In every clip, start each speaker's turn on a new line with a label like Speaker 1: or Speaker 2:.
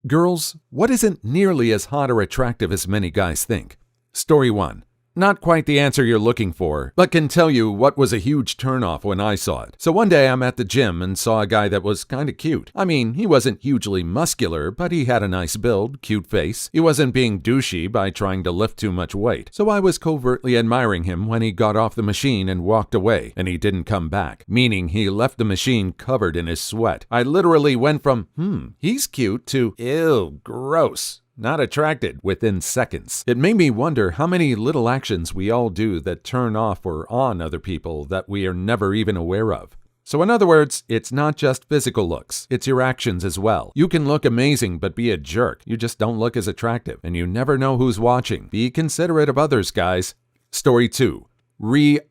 Speaker 1: Girls, what isn't nearly as hot or attractive as many guys think? Story 1. Not quite the answer you're looking for, but can tell you what was a huge turnoff when I saw it. So one day I'm at the gym and saw a guy that was kinda cute. I mean, he wasn't hugely muscular, but he had a nice build, cute face. He wasn't being douchey by trying to lift too much weight. So I was covertly admiring him when he got off the machine and walked away, and he didn't come back, meaning he left the machine covered in his sweat. I literally went from, he's cute to, ew, gross. Not attracted within seconds. It made me wonder how many little actions we all do that turn off or on other people that we are never even aware of. So in other words, it's not just physical looks, it's your actions as well. You can look amazing but be a jerk. You just don't look as attractive, and you never know who's watching. Be considerate of others, guys. Story 2.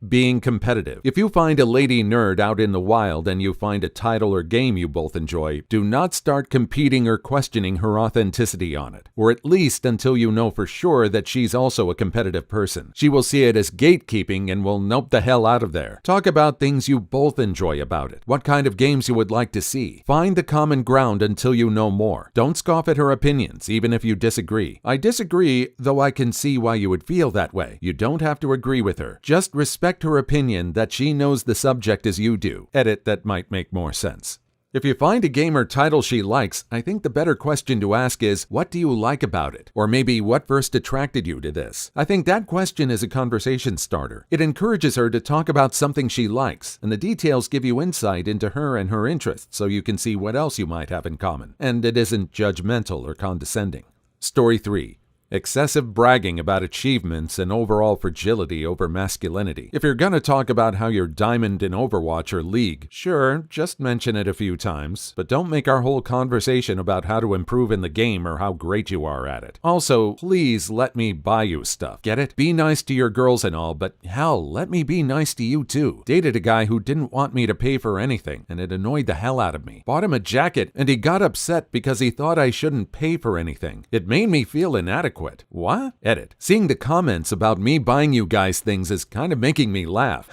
Speaker 1: Being competitive. If you find a lady nerd out in the wild and you find a title or game you both enjoy, do not start competing or questioning her authenticity on it, or at least until you know for sure that she's also a competitive person. She will see it as gatekeeping and will nope the hell out of there. Talk about things you both enjoy about it, what kind of games you would like to see. Find the common ground until you know more. Don't scoff at her opinions, even if you disagree. I disagree, though I can see why you would feel that way. You don't have to agree with her. Just respect her opinion that she knows the subject as you do. Edit that might make more sense. If you find a game or title she likes, I think the better question to ask is, what do you like about it? Or maybe, what first attracted you to this? I think that question is a conversation starter. It encourages her to talk about something she likes, and the details give you insight into her and her interests so you can see what else you might have in common. And it isn't judgmental or condescending. Story 3. Excessive bragging about achievements and overall fragility over masculinity. If you're gonna talk about how you're diamond in Overwatch or League, sure, just mention it a few times, but don't make our whole conversation about how to improve in the game or how great you are at it. Also, please let me buy you stuff. Get it? Be nice to your girls and all, but hell, let me be nice to you too. Dated a guy who didn't want me to pay for anything, and it annoyed the hell out of me. Bought him a jacket, and he got upset because he thought I shouldn't pay for anything. It made me feel inadequate. What? Edit. Seeing the comments about me buying you guys things is kind of making me laugh.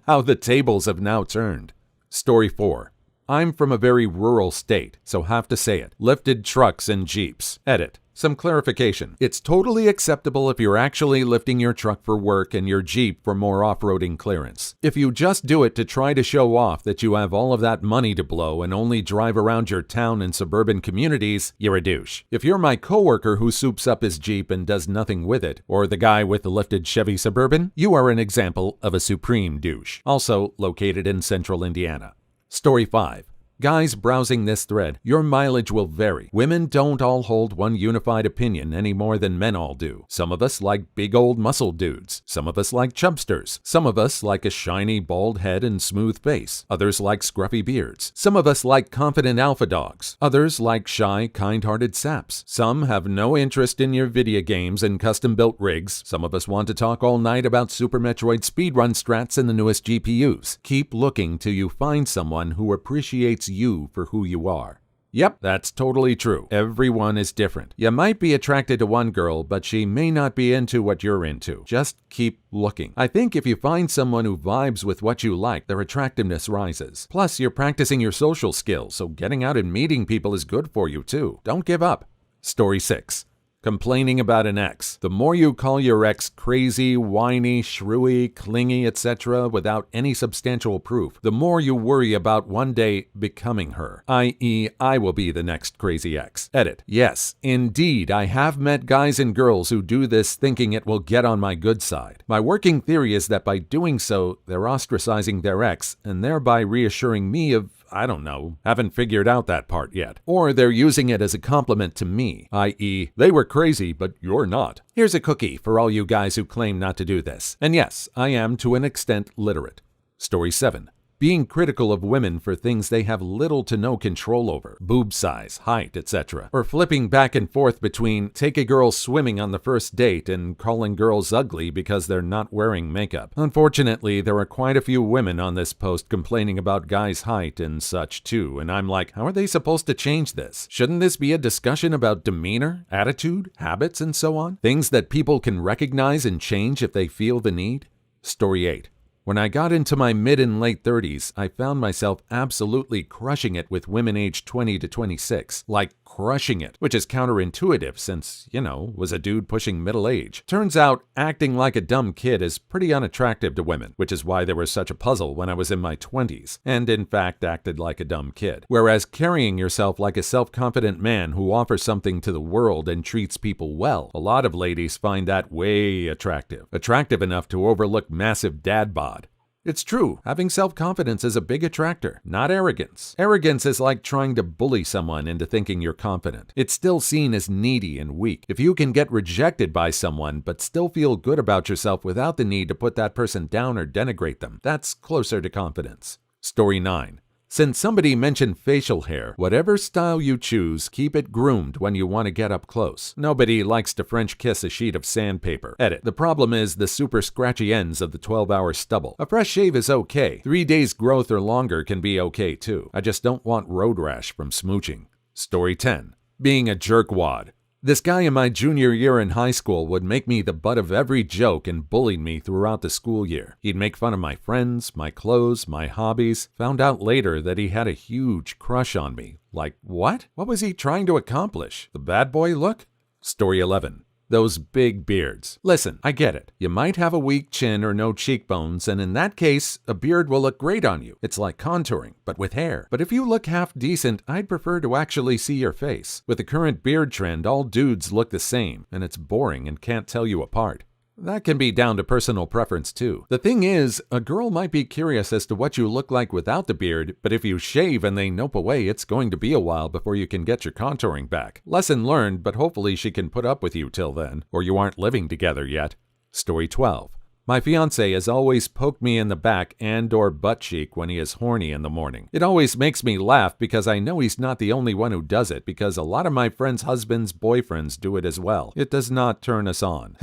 Speaker 1: How the tables have now turned. Story 4. I'm from a very rural state, so have to say it. Lifted trucks and Jeeps. Edit. Some clarification. It's totally acceptable if you're actually lifting your truck for work and your Jeep for more off-roading clearance. If you just do it to try to show off that you have all of that money to blow and only drive around your town and suburban communities, you're a douche. If you're my coworker who soups up his Jeep and does nothing with it, or the guy with the lifted Chevy Suburban, you are an example of a supreme douche. Also located in central Indiana. Story 5. Guys browsing this thread, your mileage will vary. Women don't all hold one unified opinion any more than men all do. Some of us like big old muscle dudes. Some of us like chubsters. Some of us like a shiny bald head and smooth face. Others like scruffy beards. Some of us like confident alpha dogs. Others like shy, kind-hearted saps. Some have no interest in your video games and custom-built rigs. Some of us want to talk all night about Super Metroid speedrun strats and the newest GPUs. Keep looking till you find someone who appreciates you for who you are. Yep, that's totally true. Everyone is different. You might be attracted to one girl, but she may not be into what you're into. Just keep looking. I think if you find someone who vibes with what you like, their attractiveness rises. Plus, you're practicing your social skills, so getting out and meeting people is good for you too. Don't give up. Story 6. Complaining about an ex. The more you call your ex crazy, whiny, shrewy, clingy, etc. without any substantial proof, the more you worry about one day becoming her, i.e. I will be the next crazy ex. Edit. Yes, indeed, I have met guys and girls who do this thinking it will get on my good side. My working theory is that by doing so, they're ostracizing their ex and thereby reassuring me of, I don't know, haven't figured out that part yet. Or they're using it as a compliment to me, i.e., they were crazy, but you're not. Here's a cookie for all you guys who claim not to do this. And yes, I am to an extent literate. Story 7. Being critical of women for things they have little to no control over, boob size, height, etc. Or flipping back and forth between take a girl swimming on the first date and calling girls ugly because they're not wearing makeup. Unfortunately, there are quite a few women on this post complaining about guys' height and such too, and I'm like, how are they supposed to change this? Shouldn't this be a discussion about demeanor, attitude, habits, and so on? Things that people can recognize and change if they feel the need? Story 8. When I got into my mid and late 30s, I found myself absolutely crushing it with women aged 20 to 26. Like crushing it, which is counterintuitive since, was a dude pushing middle age. Turns out, acting like a dumb kid is pretty unattractive to women, which is why they were such a puzzle when I was in my 20s, and in fact acted like a dumb kid. Whereas carrying yourself like a self-confident man who offers something to the world and treats people well, a lot of ladies find that way attractive. Attractive enough to overlook massive dad bod. It's true, having self-confidence is a big attractor, not arrogance. Arrogance is like trying to bully someone into thinking you're confident. It's still seen as needy and weak. If you can get rejected by someone but still feel good about yourself without the need to put that person down or denigrate them, that's closer to confidence. Story 9. Since somebody mentioned facial hair, whatever style you choose, keep it groomed when you want to get up close. Nobody likes to French kiss a sheet of sandpaper. Edit. The problem is the super scratchy ends of the 12-hour stubble. A fresh shave is okay. 3 days growth or longer can be okay too. I just don't want road rash from smooching. Story 10. Being a jerkwad. This guy in my junior year in high school would make me the butt of every joke and bullied me throughout the school year. He'd make fun of my friends, my clothes, my hobbies. Found out later that he had a huge crush on me. Like, what? What was he trying to accomplish? The bad boy look? Story 11. Those big beards. Listen, I get it. You might have a weak chin or no cheekbones, and in that case, a beard will look great on you. It's like contouring, but with hair. But if you look half decent, I'd prefer to actually see your face. With the current beard trend, all dudes look the same, and it's boring and can't tell you apart. That can be down to personal preference too. The thing is, a girl might be curious as to what you look like without the beard, but if you shave and they nope away, it's going to be a while before you can get your contouring back. Lesson learned, but hopefully she can put up with you till then, or you aren't living together yet. Story 12. My fiancé has always poked me in the back and or butt cheek when he is horny in the morning. It always makes me laugh because I know he's not the only one who does it, because a lot of my friends' husbands' boyfriends do it as well. It does not turn us on.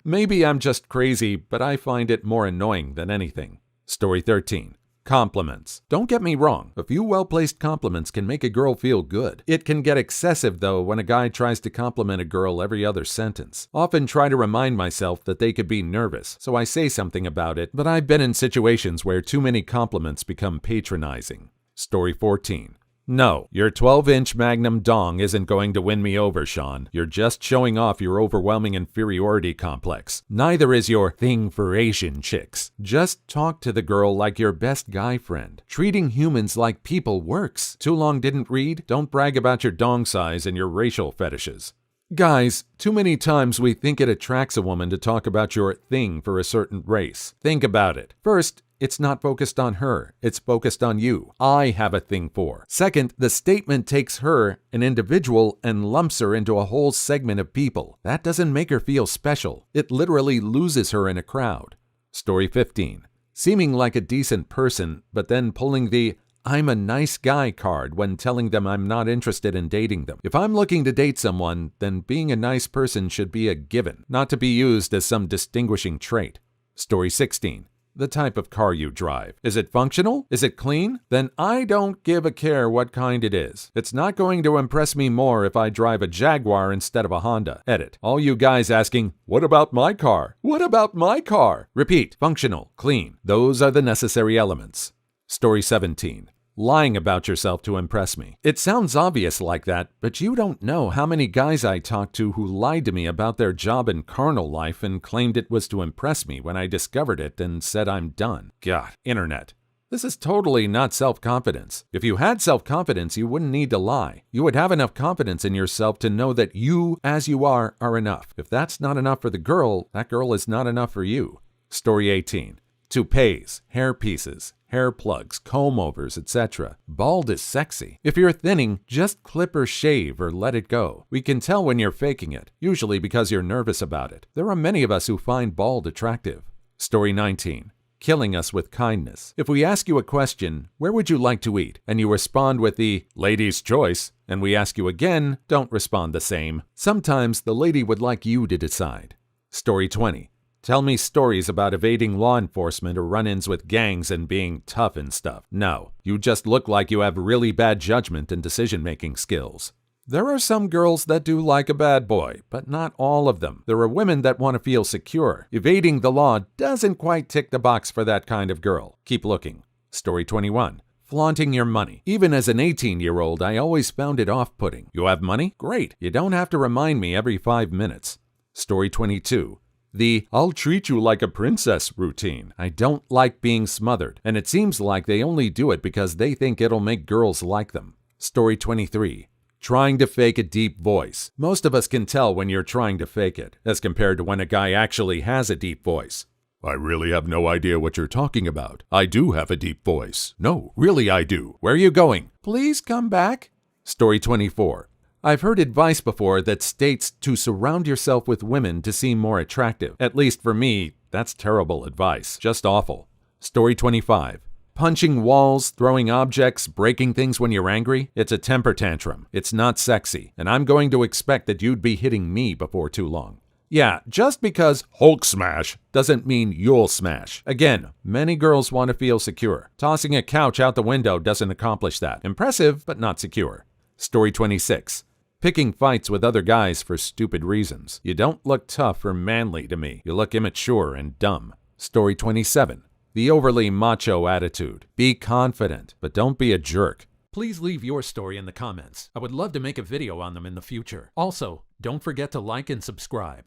Speaker 1: Maybe I'm just crazy, but I find it more annoying than anything. Story 13. Compliments. Don't get me wrong, a few well-placed compliments can make a girl feel good. It can get excessive, though, when a guy tries to compliment a girl every other sentence. Often try to remind myself that they could be nervous, so I say something about it, but I've been in situations where too many compliments become patronizing. Story 14. No, your 12-inch Magnum dong isn't going to win me over, Sean. You're just showing off your overwhelming inferiority complex. Neither is your thing for Asian chicks. Just talk to the girl like your best guy friend. Treating humans like people works. Too long didn't read? Don't brag about your dong size and your racial fetishes. Guys, too many times we think it attracts a woman to talk about your thing for a certain race. Think about it. First, it's not focused on her, it's focused on you. I have a thing for. Second, the statement takes her, an individual, and lumps her into a whole segment of people. That doesn't make her feel special. It literally loses her in a crowd. Story 15. Seeming like a decent person, but then pulling the I'm a nice guy card when telling them I'm not interested in dating them. If I'm looking to date someone, then being a nice person should be a given, not to be used as some distinguishing trait. Story 16. The type of car you drive. Is it functional? Is it clean? Then I don't give a care what kind it is. It's not going to impress me more if I drive a Jaguar instead of a Honda. Edit. All you guys asking, what about my car? What about my car? Repeat. Functional, clean. Those are the necessary elements. Story 17. Lying about yourself to impress me. It sounds obvious like that, but you don't know how many guys I talked to who lied to me about their job and carnal life and claimed it was to impress me when I discovered it and said I'm done. God, internet. This is totally not self-confidence. If you had self-confidence, you wouldn't need to lie. You would have enough confidence in yourself to know that you, as you are enough. If that's not enough for the girl, that girl is not enough for you. Story 18. Toupees, hair pieces, hair plugs, comb-overs, etc. Bald is sexy. If you're thinning, just clip or shave or let it go. We can tell when you're faking it, usually because you're nervous about it. There are many of us who find bald attractive. Story 19. Killing us with kindness. If we ask you a question, where would you like to eat? And you respond with the lady's choice, and we ask you again, don't respond the same. Sometimes the lady would like you to decide. Story 20. Tell me stories about evading law enforcement or run-ins with gangs and being tough and stuff. No, you just look like you have really bad judgment and decision-making skills. There are some girls that do like a bad boy, but not all of them. There are women that want to feel secure. Evading the law doesn't quite tick the box for that kind of girl. Keep looking. Story 21. Flaunting your money. Even as an 18-year-old, I always found it off-putting. You have money? Great. You don't have to remind me every 5 minutes. Story 22. The "I'll treat you like a princess" routine. I don't like being smothered, and it seems like they only do it because they think it'll make girls like them. Story 23. Trying to fake a deep voice. Most of us can tell when you're trying to fake it, as compared to when a guy actually has a deep voice. I really have no idea what you're talking about. I do have a deep voice. No, really I do. Where are you going? Please come back. Story 24. I've heard advice before that states to surround yourself with women to seem more attractive. At least for me, that's terrible advice. Just awful. Story 25. Punching walls, throwing objects, breaking things when you're angry. It's a temper tantrum. It's not sexy. And I'm going to expect that you'd be hitting me before too long. Yeah, just because Hulk smash doesn't mean you'll smash. Again, many girls want to feel secure. Tossing a couch out the window doesn't accomplish that. Impressive, but not secure. Story 26. Picking fights with other guys for stupid reasons. You don't look tough or manly to me. You look immature and dumb. Story 27. The overly macho attitude. Be confident, but don't be a jerk. Please leave your story in the comments. I would love to make a video on them in the future. Also, don't forget to like and subscribe.